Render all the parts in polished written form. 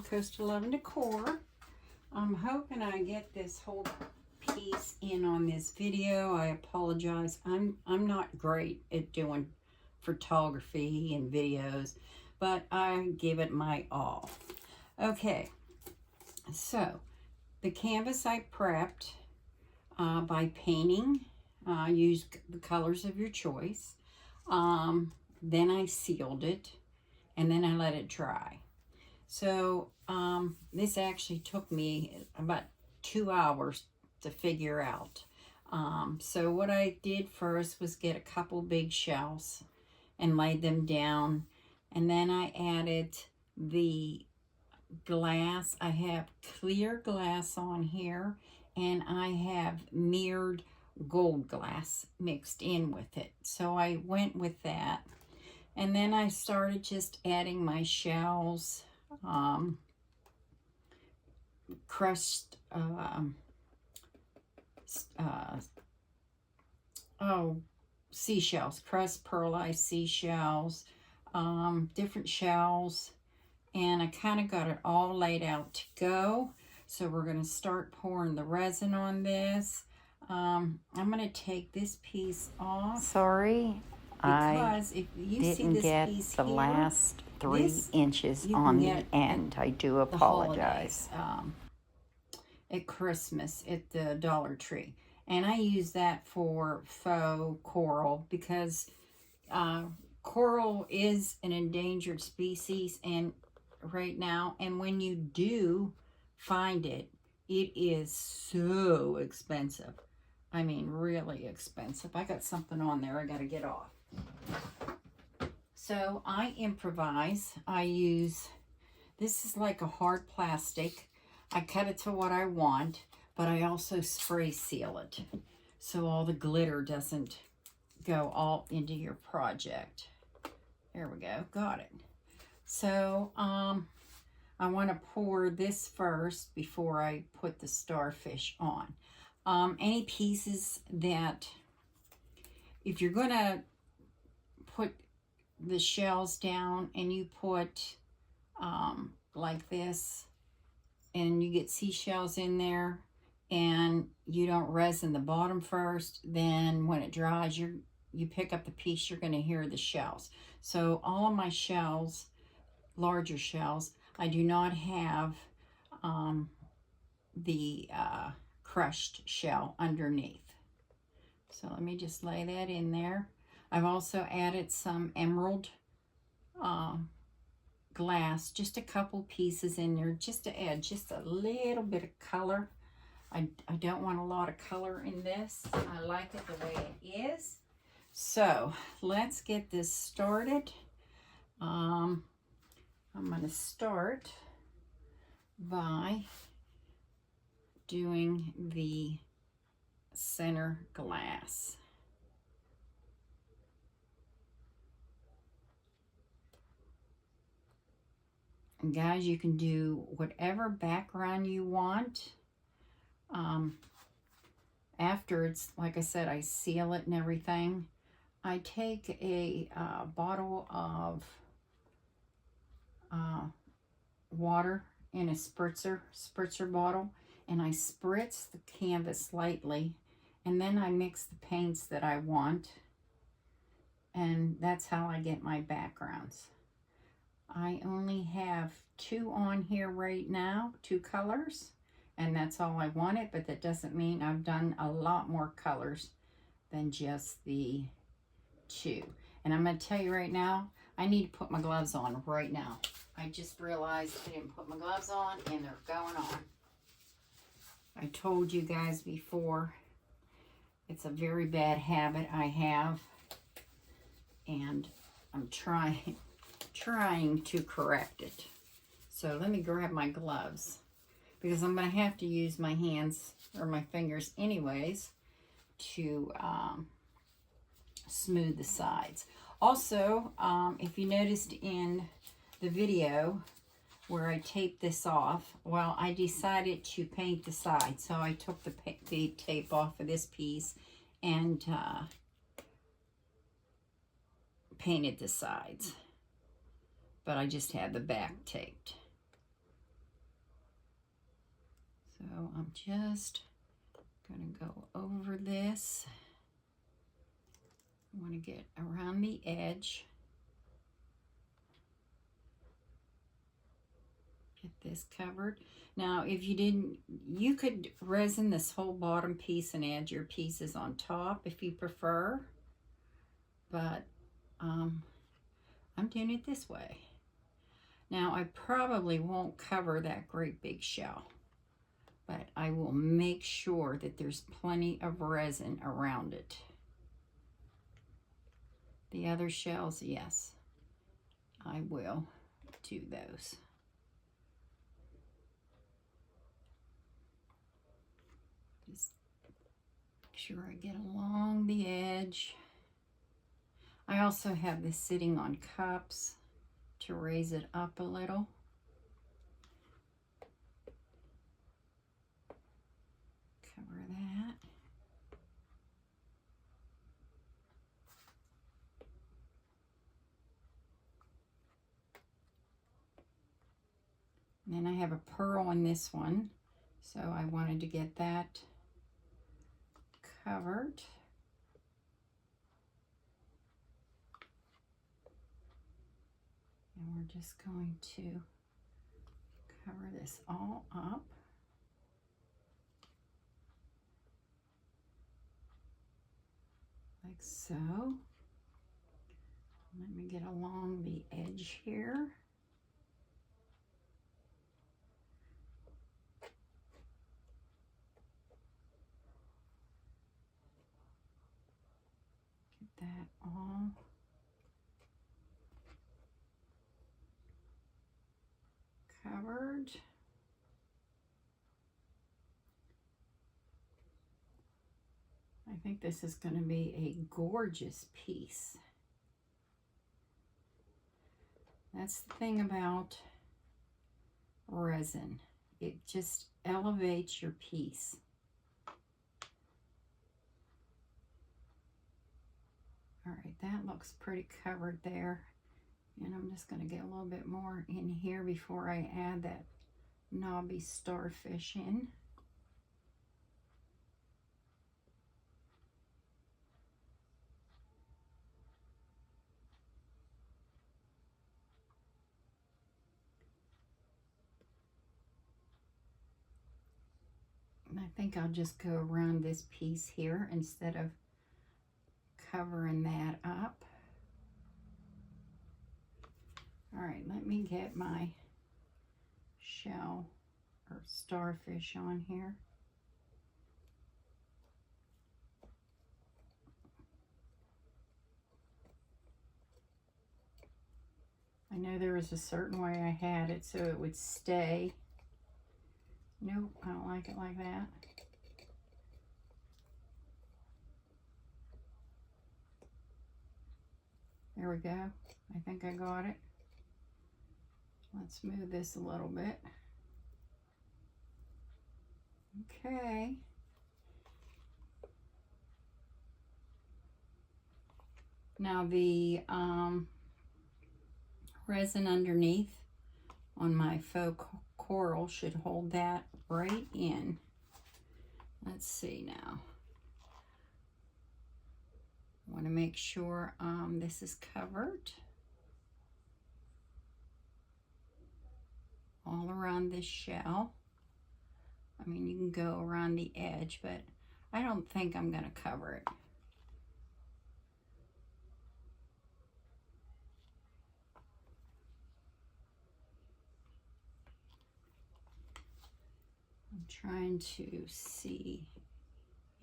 Coastal Love and Decor. I'm hoping I get this whole piece in on this video. I apologize. I'm not great at doing photography and videos, but I give it my all. Okay, so the canvas I prepped by painting. Use the colors of your choice. Then I sealed it, and then I let it dry. So this actually took me about 2 hours to figure out. So what I did first was get a couple big shells and laid them down, and then I added the glass. I have clear glass on here, and I have mirrored gold glass mixed in with it. So I went with that, and then I started just adding my shells, crushed seashells, crushed pearlized seashells, different shells, and I kind of got it all laid out to go. So we're going to start pouring the resin on this. I'm going to take this piece off. Sorry, because if you didn't see this get piece the here, last 3 inches on the end. I do apologize. At Christmas at the Dollar Tree. And I use that for faux coral because coral is an endangered species and right now, and when you do find it, it is so expensive. I mean, really expensive. I got something on there I got to get off. So I improvise. I use, this is like a hard plastic. I cut it to what I want, but I also spray seal it so all the glitter doesn't go all into your project. There we go. Got it. So I want to pour this first before I put the starfish on. Any pieces that, if you're going to put the shells down and you put like this, and you get seashells in there, and you don't resin the bottom first, then when it dries, you pick up the piece, you're going to hear the shells. So all of my shells, larger shells, I do not have the crushed shell underneath. So let me just lay that in there. I've also added some emerald glass, just a couple pieces in there, just to add just a little bit of color. I don't want a lot of color in this. I like it the way it is. So let's get this started. I'm going to start by doing the center glass. And guys, you can do whatever background you want. After it's, like I said, I seal it and everything. I take a bottle of water in a spritzer bottle, and I spritz the canvas lightly, and then I mix the paints that I want, and that's how I get my backgrounds. I only have 2 on here right now, 2 colors, and that's all I wanted, but that doesn't mean I've done a lot more colors than just the 2. And I'm going to tell you right now, I need to put my gloves on right now. I just realized I didn't put my gloves on, and they're going on. I told you guys before, it's a very bad habit I have, and I'm trying to correct it. So let me grab my gloves, because I'm going to have to use my hands or my fingers anyways to smooth the sides. Also, if you noticed in the video where I taped this off, well, I decided to paint the sides. So I took the tape off of this piece and painted the sides. But I just had the back taped. I'm just going to go over this. I want to get around the edge. Get this covered. Now, if you didn't, you could resin this whole bottom piece and add your pieces on top if you prefer. But I'm doing it this way. Now, I probably won't cover that great big shell, but I will make sure that there's plenty of resin around it. The other shells, yes, I will do those. Just make sure I get along the edge. I also have this sitting on cups to raise it up a little. Cover that. And then I have a pearl in this one, so I wanted to get that covered. And we're just going to cover this all up. Like so. Let me get along the edge here. Get that all covered. I think this is going to be a gorgeous piece. That's the thing about resin. It just elevates your piece. All right, that looks pretty covered there. And I'm just going to get a little bit more in here before I add that knobby starfish in. And I think I'll just go around this piece here instead of covering that up. All right, let me get my shell or starfish on here. I know there was a certain way I had it so it would stay. Nope, I don't like it like that. There we go. I think I got it. Let's move this a little bit. Okay. Now the resin underneath on my faux coral should hold that right in. Let's see now. I want to make sure this is covered all around this shell. I mean, you can go around the edge, but I don't think I'm going to cover it. I'm trying to see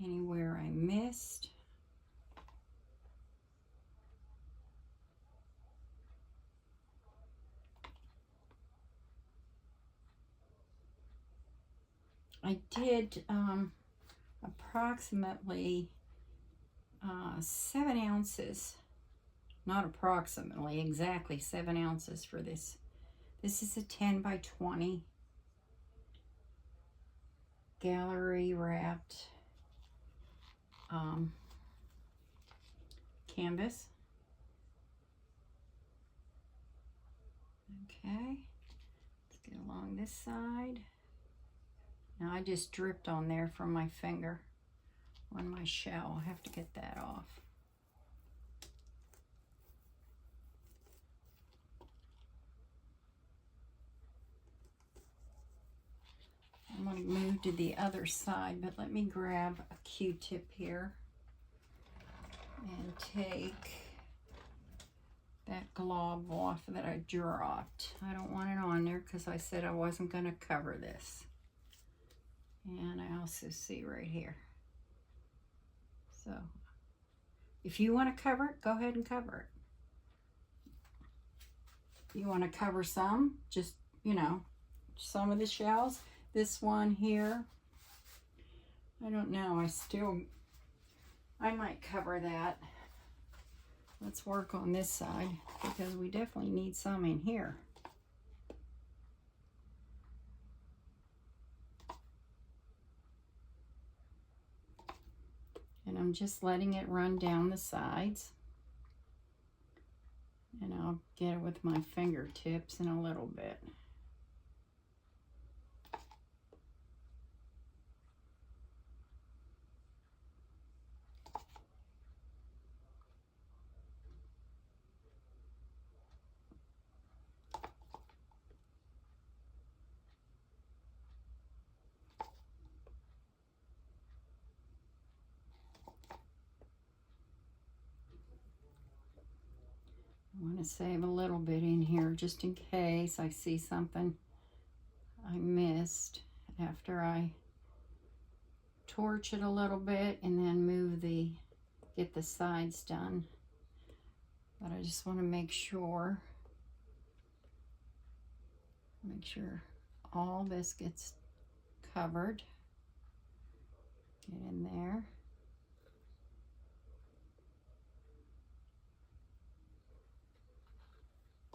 anywhere I missed. I did approximately 7 ounces, not approximately, exactly 7 ounces for this. This is a 10 by 20 gallery wrapped canvas. Okay, let's get along this side. Now I just dripped on there from my finger on my shell. I have to get that off. I'm going to move to the other side, but let me grab a Q-tip here and take that glob off that I dropped. I don't want it on there because I said I wasn't going to cover this. And I also see right here. So if you want to cover it, go ahead and cover it. You want to cover some, just, you know, some of the shells. This one here, I don't know, I might cover that. Let's work on this side because we definitely need some in here. And I'm just letting it run down the sides. And I'll get it with my fingertips in a little bit. I want to save a little bit in here just in case I see something I missed after I torch it a little bit and then get the sides done. But I just want to make sure all this gets covered. Get in there.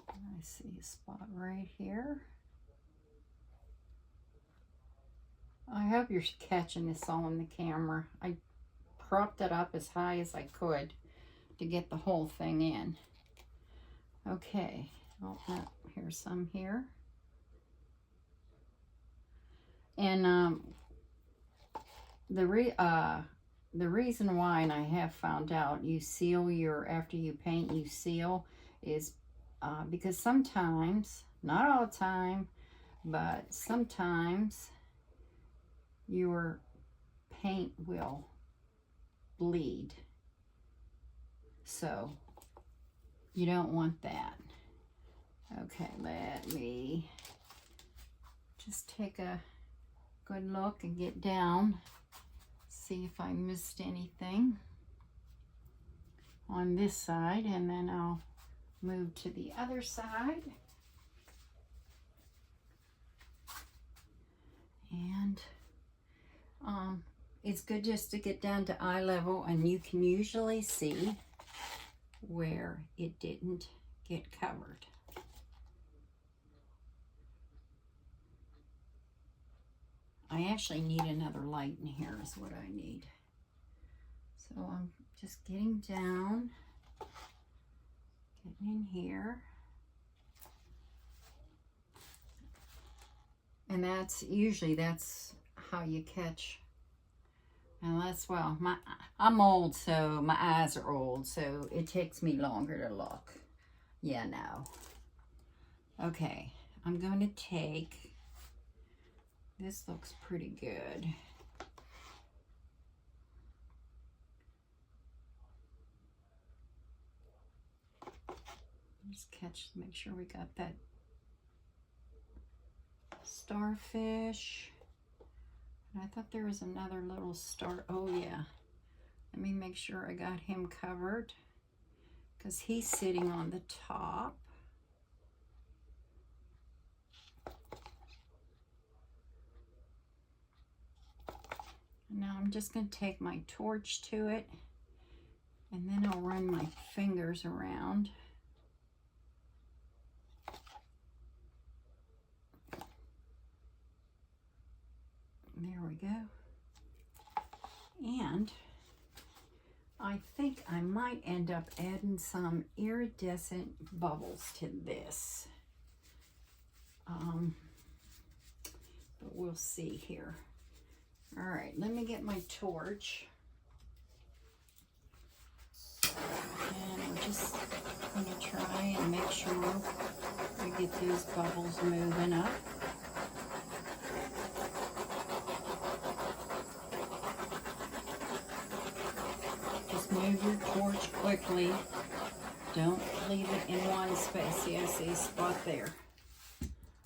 I see a spot right here. I hope you're catching this all in the camera. I propped it up as high as I could to get the whole thing in. Okay, oh, here's some here. And the reason why, and I have found out, you seal after you paint, you seal, is because sometimes, not all the time, but sometimes your paint will bleed. So you don't want that. Okay, let me just take a good look and get down, see if I missed anything on this side, and then I'll move to the other side. And it's good just to get down to eye level, and you can usually see where it didn't get covered. I actually need another light in here is what I need. So I'm just getting down, getting in here. And that's how you catch. And well, I'm old, so my eyes are old, so it takes me longer to look. Yeah, no. Okay, I'm going to take, this looks pretty good. Just make sure we got that starfish. And I thought there was another little star. Oh yeah, let me make sure I got him covered because he's sitting on the top. Now I'm just going to take my torch to it, and then I'll run my fingers around. There we go. And I think I might end up adding some iridescent bubbles to this. But we'll see here. All right, let me get my torch. And we're just going to try and make sure we get those bubbles moving up. Just move your torch quickly. Don't leave it in one space. See, I see a spot there.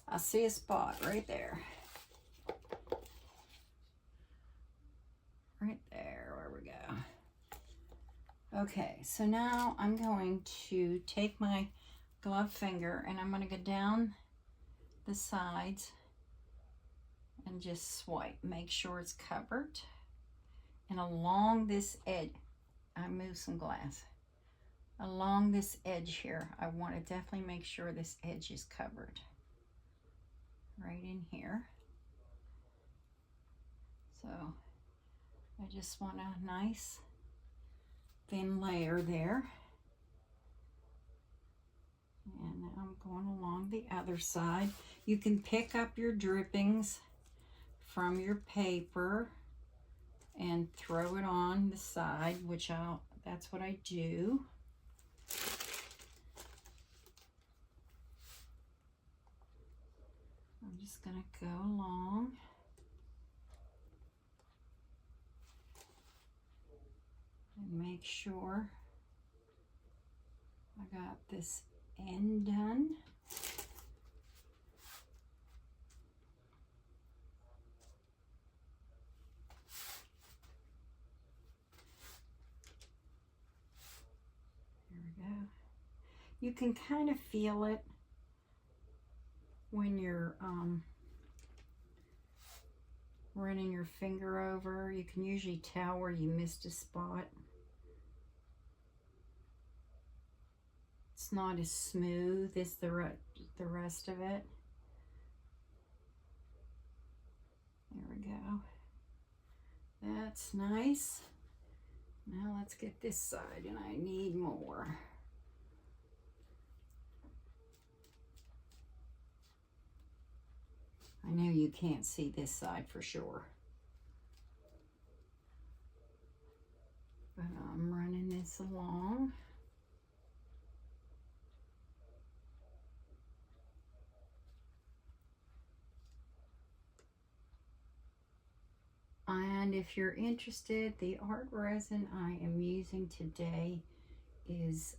I see a spot right there. Right there, where we go. Okay, so now I'm going to take my glove finger and I'm going to go down the sides and just swipe. Make sure it's covered. And along this edge, I move some glass. Along this edge here, I want to definitely make sure this edge is covered. Right in here. So I just want a nice thin layer there. And now I'm going along the other side. You can pick up your drippings from your paper and throw it on the side, which that's what I do. I'm just gonna go along. And make sure I got this end done. There we go. You can kind of feel it when you're running your finger over. You can usually tell where you missed a spot. It's not as smooth as the rest of it. There we go. That's nice. Now let's get this side, and I need more. I know you can't see this side for sure, but I'm running this along. And if you're interested, the art resin I am using today is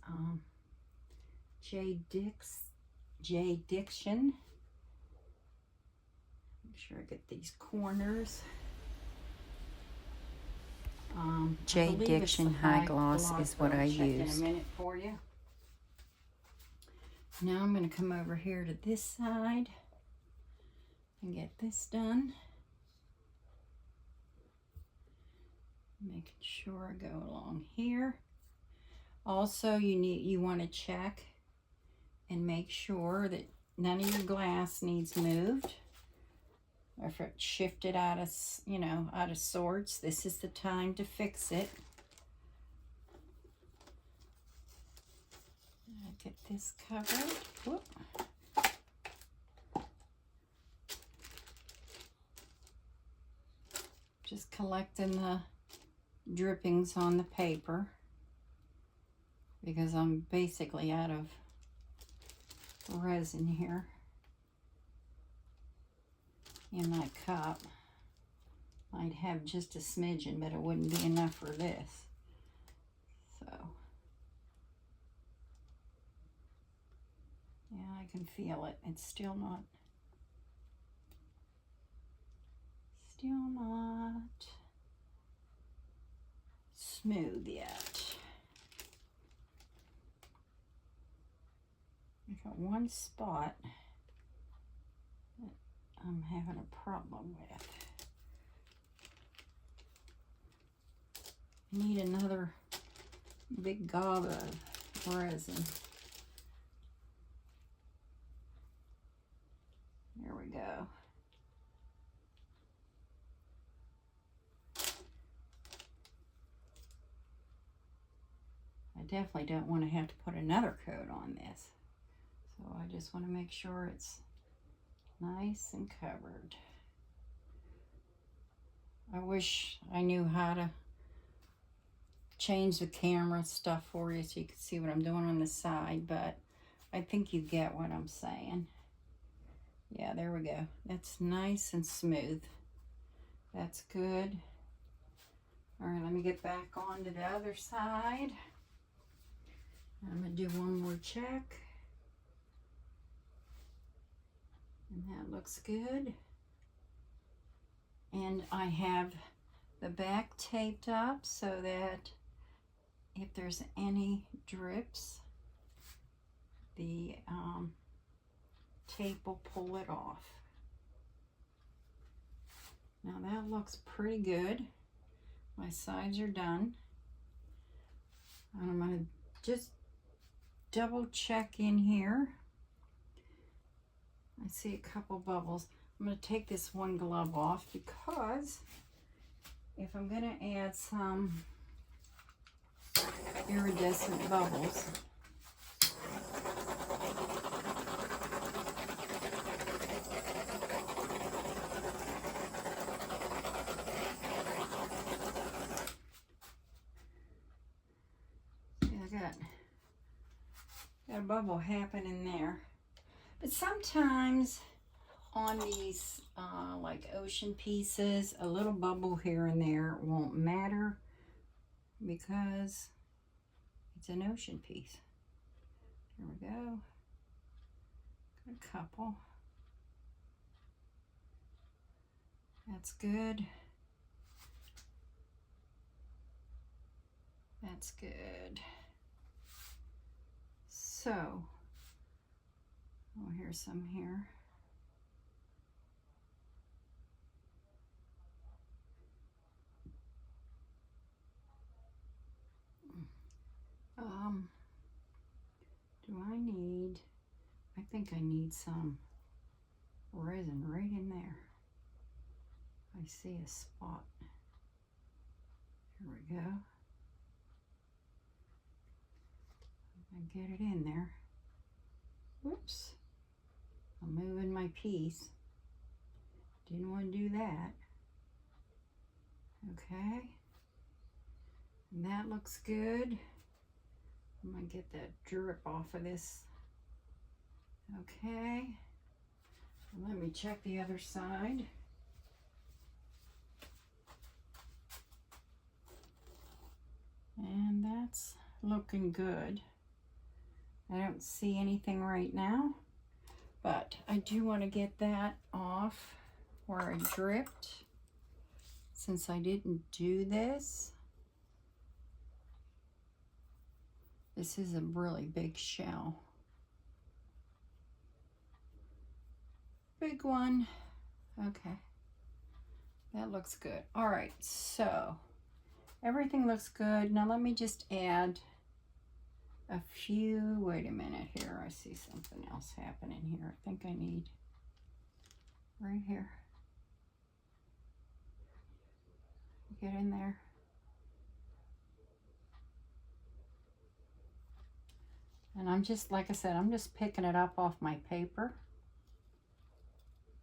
J. Diction. Make sure I get these corners. J. Diction High Gloss is what I use. In a minute for you. Now I'm going to come over here to this side and get this done. Making sure I go along here. Also, you want to check and make sure that none of your glass needs moved. Or if it shifted out of, out of sorts, this is the time to fix it. Get this covered. Whoop. Just collecting the drippings on the paper because I'm basically out of resin here in my cup. I'd have just a smidgen, but it wouldn't be enough for this. So yeah, I can feel it. It's still not smooth yet. I got one spot that I'm having a problem with. I need another big gob of resin. There we go. I definitely don't want to have to put another coat on this. So I just want to make sure it's nice and covered. I wish I knew how to change the camera stuff for you so you can see what I'm doing on the side, but I think you get what I'm saying. Yeah, there we go. That's nice and smooth. That's good. All right, let me get back on to the other side. I'm gonna do one more check. And that looks good. And I have the back taped up so that if there's any drips, the tape will pull it off. Now that looks pretty good. My sides are done. And I'm going to just double check in here. I see a couple bubbles. I'm going to take this one glove off because if I'm going to add some iridescent bubbles, got a bubble happening there. But sometimes on these like ocean pieces, a little bubble here and there won't matter because it's an ocean piece. There we go. Got a couple. That's good. That's good. So, oh, here's some here. Do I need, I think I need some resin right in there. I see a spot. Here we go. I get it in there. Whoops. I'm moving my piece. Didn't want to do that. Okay. And that looks good. I'm going to get that drip off of this. Okay. And let me check the other side. And that's looking good. I don't see anything right now, but I do want to get that off where I dripped since I didn't do this. This is a really big shell. Big one. Okay. That looks good. All right, so everything looks good. Now let me just add a few, wait a minute here. I see something else happening here. I think I need right here. Get in there. And I'm just, like I said, I'm just picking it up off my paper.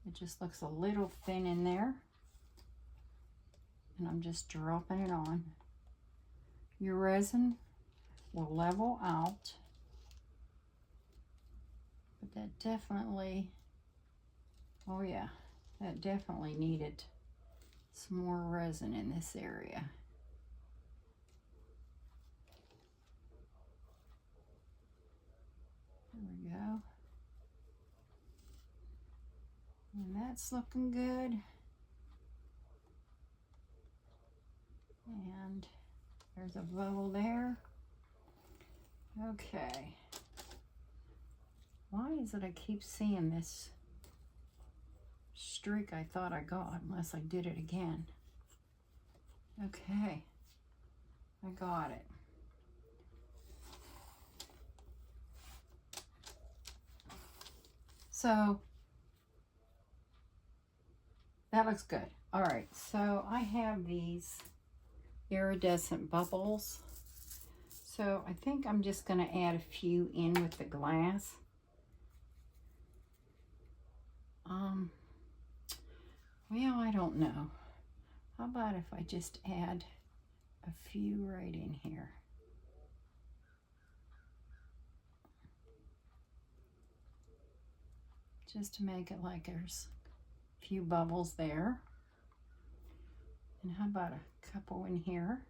It just looks a little thin in there. And I'm just dropping it on. Your resin will level out. But that definitely, oh yeah, that definitely needed some more resin in this area. There we go. And that's looking good. And there's a bubble there. Okay. Why is it I keep seeing this streak I thought I got, unless I did it again? Okay. I got it. So that looks good. All right, so I have these iridescent bubbles. So I think I'm just going to add a few in with the glass. Well, I don't know. How about if I just add a few right in here? Just to make it like there's a few bubbles there. And how about a couple in here?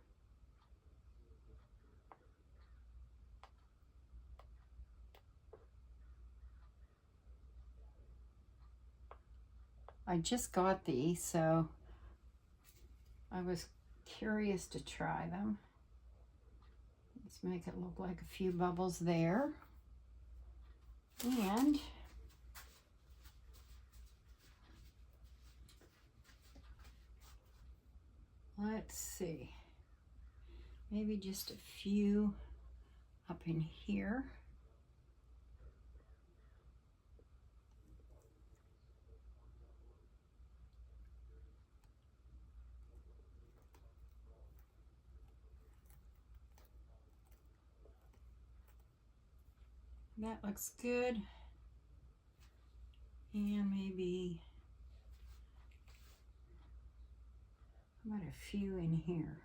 I just got these, so I was curious to try them. Let's make it look like a few bubbles there. And let's see, maybe just a few up in here. That looks good. And maybe, how about a few in here?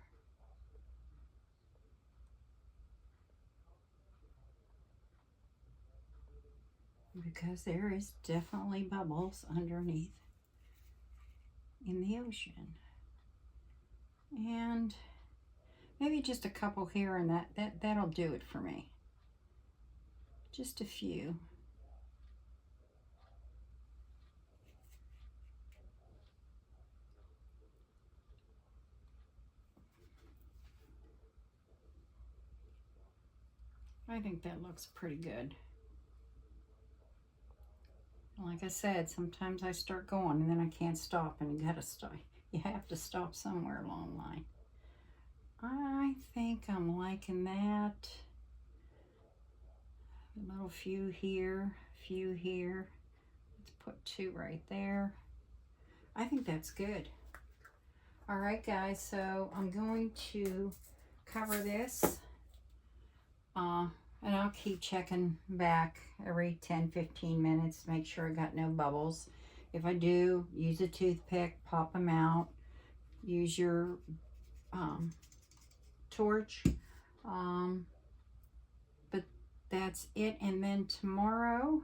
Because there is definitely bubbles underneath in the ocean. And maybe just a couple here, and that'll do it for me. Just a few. I think that looks pretty good. Like I said, sometimes I start going and then I can't stop, and you gotta stop. You have to stop somewhere along the line. I think I'm liking that. A little few here, few here. Let's put two right there. I think that's good. All right, guys, so I'm going to cover this. And I'll keep checking back every 10-15 minutes to make sure I got no bubbles. If I do, use a toothpick, pop them out. Use your torch. But that's it. And then tomorrow,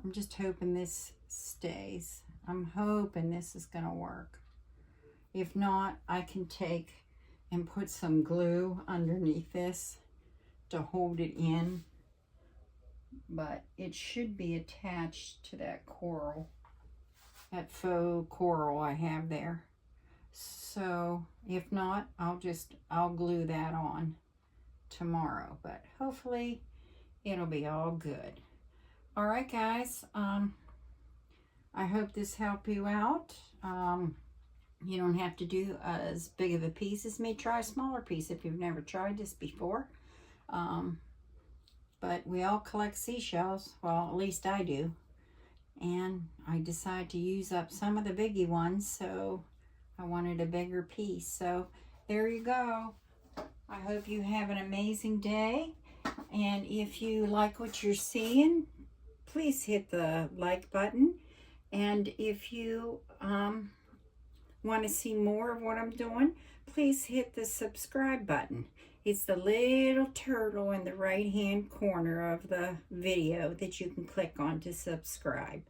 I'm just hoping this stays. I'm hoping this is going to work. If not, I can take and put some glue underneath this to hold it in, but it should be attached to that coral, that faux coral I have there. So if not, I'll glue that on tomorrow, but hopefully it'll be all good. All right, guys, I hope this helped you out. You don't have to do as big of a piece as me. Try a smaller piece if you've never tried this before. But we all collect seashells. Well, at least I do. And I decided to use up some of the biggie ones, so I wanted a bigger piece. So there you go. I hope you have an amazing day. And if you like what you're seeing, please hit the like button. And if you want to see more of what I'm doing, please hit the subscribe button. It's the little turtle in the right-hand corner of the video that you can click on to subscribe.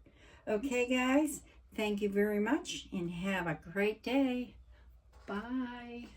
Okay, guys, thank you very much and have a great day. Bye.